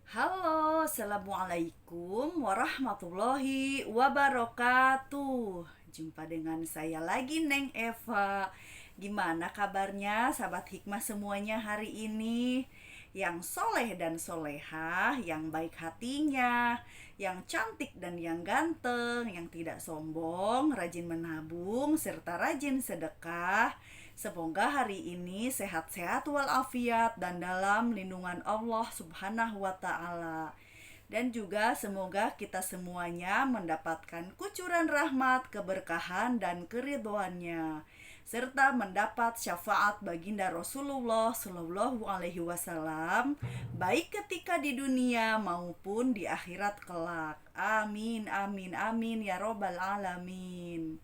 Halo, assalamualaikum warahmatullahi wabarakatuh. Jumpa dengan saya lagi, Neng Eva. Gimana kabarnya, sahabat hikmah semuanya hari ini? Yang soleh dan solehah, yang baik hatinya, yang cantik dan yang ganteng, yang tidak sombong, rajin menabung, serta rajin sedekah. Semoga hari ini sehat-sehat walafiat dan dalam lindungan Allah Subhanahu wa taala. Dan juga semoga kita semuanya mendapatkan kucuran rahmat, keberkahan dan keridhoannya serta mendapat syafaat baginda Rasulullah Shallallahu alaihi wasallam baik ketika di dunia maupun di akhirat kelak. Amin amin amin ya robbal alamin.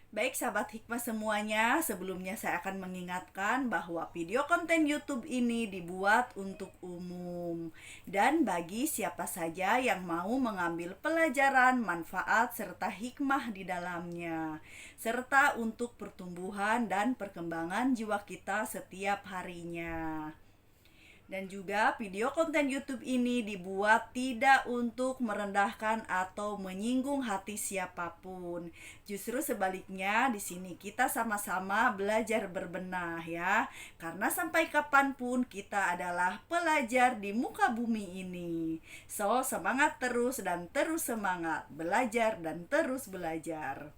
Baik sahabat hikmah semuanya, sebelumnya saya akan mengingatkan bahwa video konten YouTube ini dibuat untuk umum dan bagi siapa saja yang mau mengambil pelajaran, manfaat serta hikmah di dalamnya, serta untuk pertumbuhan dan perkembangan jiwa kita setiap harinya. Dan juga video konten YouTube ini dibuat tidak untuk merendahkan atau menyinggung hati siapapun. Justru sebaliknya, di sini kita sama-sama belajar berbenah ya. Karena sampai kapanpun kita adalah pelajar di muka bumi ini. So, semangat terus dan terus semangat. Belajar dan terus belajar.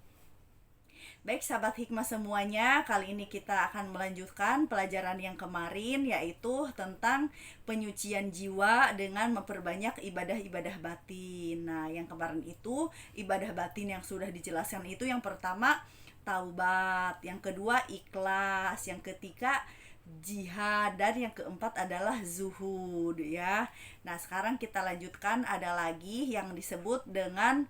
Baik sahabat hikmah semuanya, kali ini kita akan melanjutkan pelajaran yang kemarin, yaitu tentang penyucian jiwa dengan memperbanyak ibadah-ibadah batin. Nah, yang kemarin itu ibadah batin yang sudah dijelaskan itu yang pertama taubat, yang kedua ikhlas, yang ketiga jihad, dan yang keempat adalah zuhud ya. Nah, sekarang kita lanjutkan, ada lagi yang disebut dengan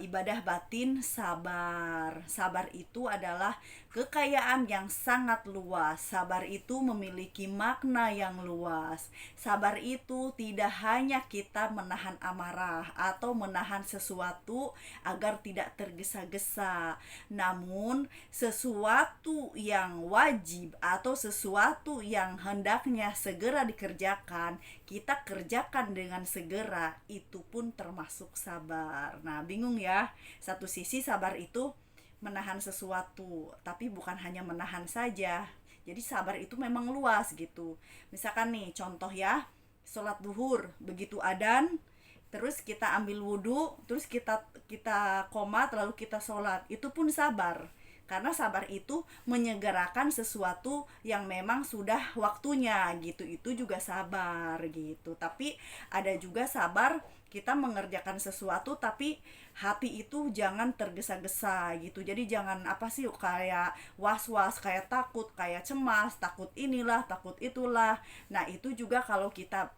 ibadah batin sabar. Sabar itu adalah kekayaan yang sangat luas. Sabar itu memiliki makna yang luas. Sabar itu tidak hanya kita menahan amarah atau menahan sesuatu agar tidak tergesa-gesa, namun sesuatu yang wajib atau sesuatu yang hendaknya segera dikerjakan, kita kerjakan dengan segera, itu pun termasuk sabar. Nah, bingung ya. Satu sisi sabar itu menahan sesuatu, tapi bukan hanya menahan saja. Jadi sabar itu memang luas gitu. Misalkan nih, contoh ya, sholat duhur, begitu adan, terus kita ambil wudhu, terus kita komat, lalu kita sholat, itu pun sabar. Karena sabar itu menyegerakan sesuatu yang memang sudah waktunya gitu, itu juga sabar gitu. Tapi ada juga sabar kita mengerjakan sesuatu tapi hati itu jangan tergesa-gesa gitu. Jadi jangan apa sih, kayak was-was, kayak takut, kayak cemas, takut inilah, takut itulah. Nah, itu juga kalau kita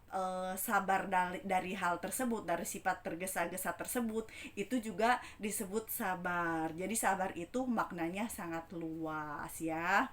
sabar dari hal tersebut, dari sifat tergesa-gesa tersebut, itu juga disebut sabar. Jadi sabar itu maknanya sangat luas ya.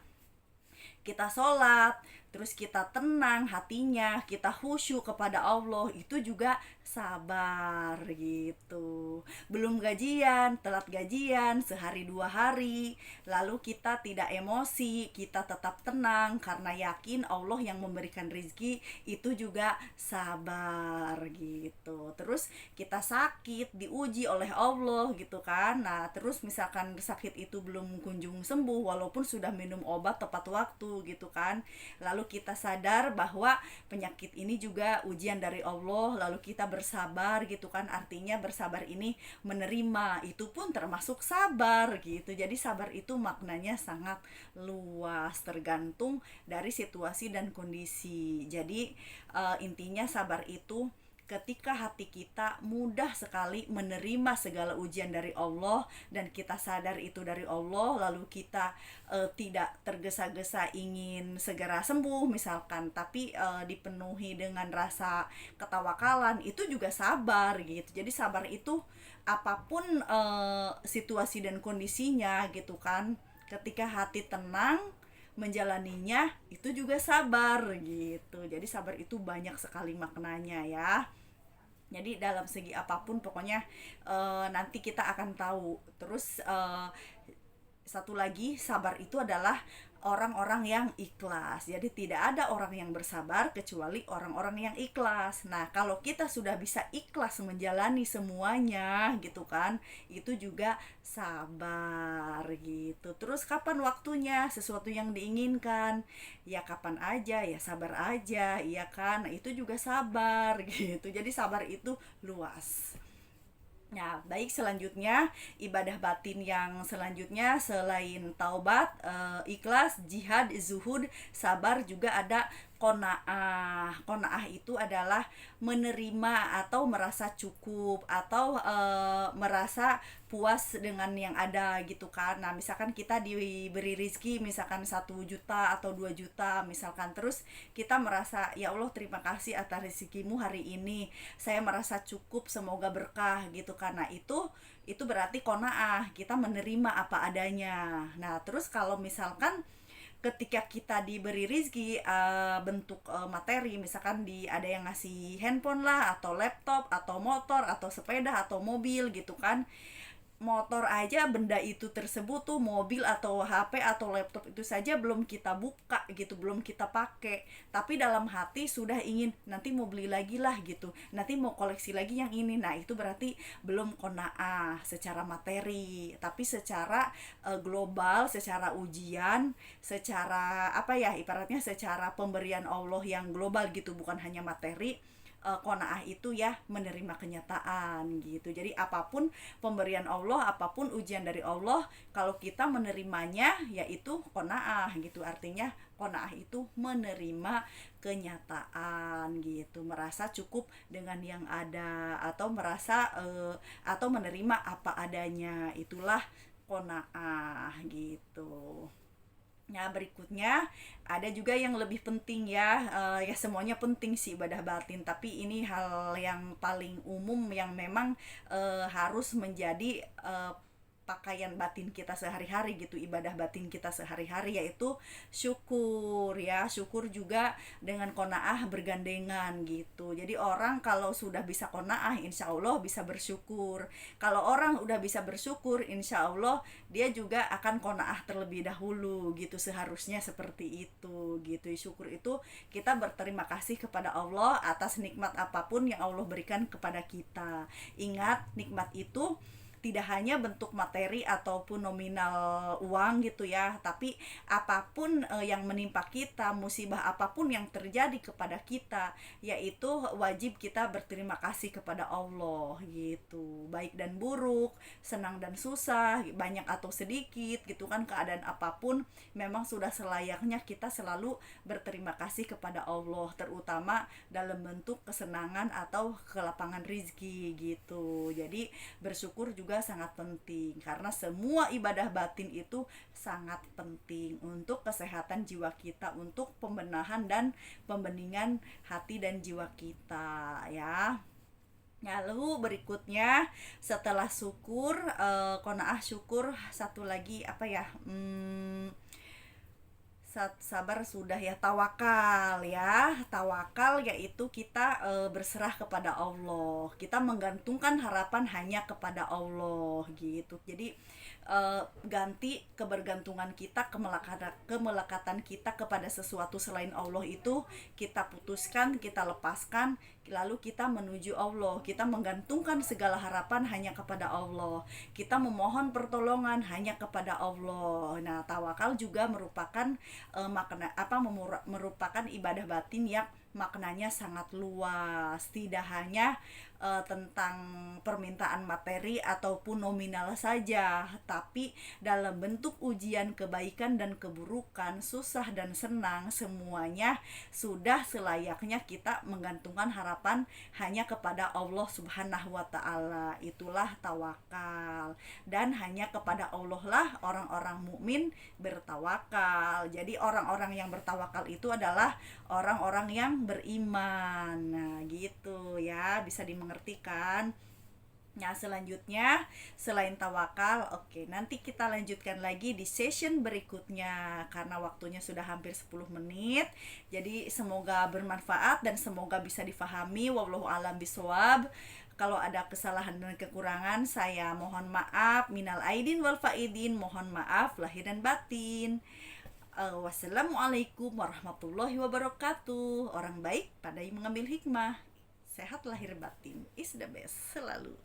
Kita sholat, terus kita tenang hatinya, kita khusyuk kepada Allah, itu juga sabar gitu. Belum gajian, telat gajian sehari dua hari, lalu kita tidak emosi, kita tetap tenang karena yakin Allah yang memberikan rezeki, itu juga sabar gitu. Terus kita sakit, diuji oleh Allah gitu kan. Nah, terus misalkan sakit itu belum kunjung sembuh walaupun sudah minum obat tepat waktu gitu kan, lalu kita sadar bahwa penyakit ini juga ujian dari Allah, lalu kita bersabar gitu kan. Artinya bersabar ini menerima, itu pun termasuk sabar gitu. Jadi sabar itu maknanya sangat luas, tergantung dari situasi dan kondisi. Jadi intinya sabar itu ketika hati kita mudah sekali menerima segala ujian dari Allah dan kita sadar itu dari Allah, lalu kita tidak tergesa-gesa ingin segera sembuh misalkan, tapi dipenuhi dengan rasa ketawakalan, itu juga sabar gitu. Jadi sabar itu apapun situasi dan kondisinya gitu kan, ketika hati tenang menjalaninya, itu juga sabar gitu. Jadi sabar itu banyak sekali maknanya ya. Jadi dalam segi apapun pokoknya nanti kita akan tahu. Terus satu lagi, sabar itu adalah orang-orang yang ikhlas. Jadi tidak ada orang yang bersabar kecuali orang-orang yang ikhlas. Nah, kalau kita sudah bisa ikhlas menjalani semuanya gitu kan, itu juga sabar gitu. Terus kapan waktunya sesuatu yang diinginkan? Ya kapan aja, ya sabar aja, iya kan? Nah, itu juga sabar gitu. Jadi sabar itu luas. Nah, baik, selanjutnya ibadah batin yang selanjutnya selain taubat, ikhlas, jihad, zuhud, sabar, juga ada qanaah. Qanaah itu adalah menerima atau merasa cukup atau merasa puas dengan yang ada gitu kan. Nah, misalkan kita diberi rizki misalkan 1 juta atau 2 juta misalkan, terus kita merasa ya Allah terima kasih atas rezekimu hari ini, saya merasa cukup, semoga berkah gitu. Karena itu berarti qanaah, kita menerima apa adanya. Nah, terus kalau misalkan ketika kita diberi rizki bentuk materi, misalkan ada yang ngasih handphone lah, atau laptop, atau motor, atau sepeda, atau mobil gitu kan. Motor aja, benda itu tersebut tuh, mobil atau HP atau laptop itu saja belum kita buka gitu, belum kita pakai, tapi dalam hati sudah ingin nanti mau beli lagi lah gitu, nanti mau koleksi lagi yang ini. Nah, itu berarti belum qanaah secara materi, tapi secara global, secara ujian, secara apa ya, ibaratnya secara pemberian Allah yang global gitu, bukan hanya materi. Qanaah itu ya menerima kenyataan gitu. Jadi apapun pemberian Allah, apapun ujian dari Allah, kalau kita menerimanya yaitu qanaah gitu. Artinya qanaah itu menerima kenyataan gitu, merasa cukup dengan yang ada, atau merasa atau menerima apa adanya, itulah qanaah gitu. Nah, berikutnya ada juga yang lebih penting ya, ya semuanya penting sih ibadah batin, tapi ini hal yang paling umum yang memang harus menjadi pakaian batin kita sehari-hari gitu, ibadah batin kita sehari-hari, yaitu syukur ya. Syukur juga dengan qanaah bergandengan gitu. Jadi orang kalau sudah bisa qanaah, insya Allah bisa bersyukur. Kalau orang udah bisa bersyukur, insya Allah dia juga akan qanaah terlebih dahulu gitu. Seharusnya seperti itu gitu. Syukur itu kita berterima kasih kepada Allah atas nikmat apapun yang Allah berikan kepada kita. Ingat, nikmat itu tidak hanya bentuk materi ataupun nominal uang gitu ya, tapi apapun yang menimpa kita, musibah apapun yang terjadi kepada kita, yaitu wajib kita berterima kasih kepada Allah gitu. Baik dan buruk, senang dan susah, banyak atau sedikit gitu kan, keadaan apapun memang sudah selayaknya kita selalu berterima kasih kepada Allah, terutama dalam bentuk kesenangan atau kelapangan rizki gitu. Jadi bersyukur juga sangat penting, karena semua ibadah batin itu sangat penting untuk kesehatan jiwa kita, untuk pembenahan dan pembeningan hati dan jiwa kita ya. Lalu berikutnya setelah syukur, qanaah syukur, satu lagi apa ya, sabar sudah ya, tawakal ya. Tawakal yaitu kita berserah kepada Allah, kita menggantungkan harapan hanya kepada Allah gitu. Jadi ganti kebergantungan kita, kemelekatan kita kepada sesuatu selain Allah itu kita putuskan, kita lepaskan, lalu kita menuju Allah, kita menggantungkan segala harapan hanya kepada Allah, kita memohon pertolongan hanya kepada Allah. Nah, tawakal juga merupakan merupakan ibadah batin yang maknanya sangat luas, tidak hanya tentang permintaan materi ataupun nominal saja, tapi dalam bentuk ujian kebaikan dan keburukan, susah dan senang, semuanya sudah selayaknya kita menggantungkan harapan hanya kepada Allah Subhanahu wa taala. Itulah tawakal. Dan hanya kepada Allah lah orang-orang mukmin bertawakal. Jadi orang-orang yang bertawakal itu adalah orang-orang yang beriman. Nah, gitu ya, bisa dimengerti kan? Nah, selanjutnya selain tawakal, oke, nanti kita lanjutkan lagi di session berikutnya karena waktunya sudah hampir 10 menit. Jadi semoga bermanfaat dan semoga bisa difahami. Wallahu a'lam bishawab. Kalau ada kesalahan dan kekurangan, saya mohon maaf. Minal aidin wal faidin, mohon maaf lahir dan batin. Wassalamualaikum warahmatullahi wabarakatuh. Orang baik pandai mengambil hikmah. Sehat lahir batin is the best selalu.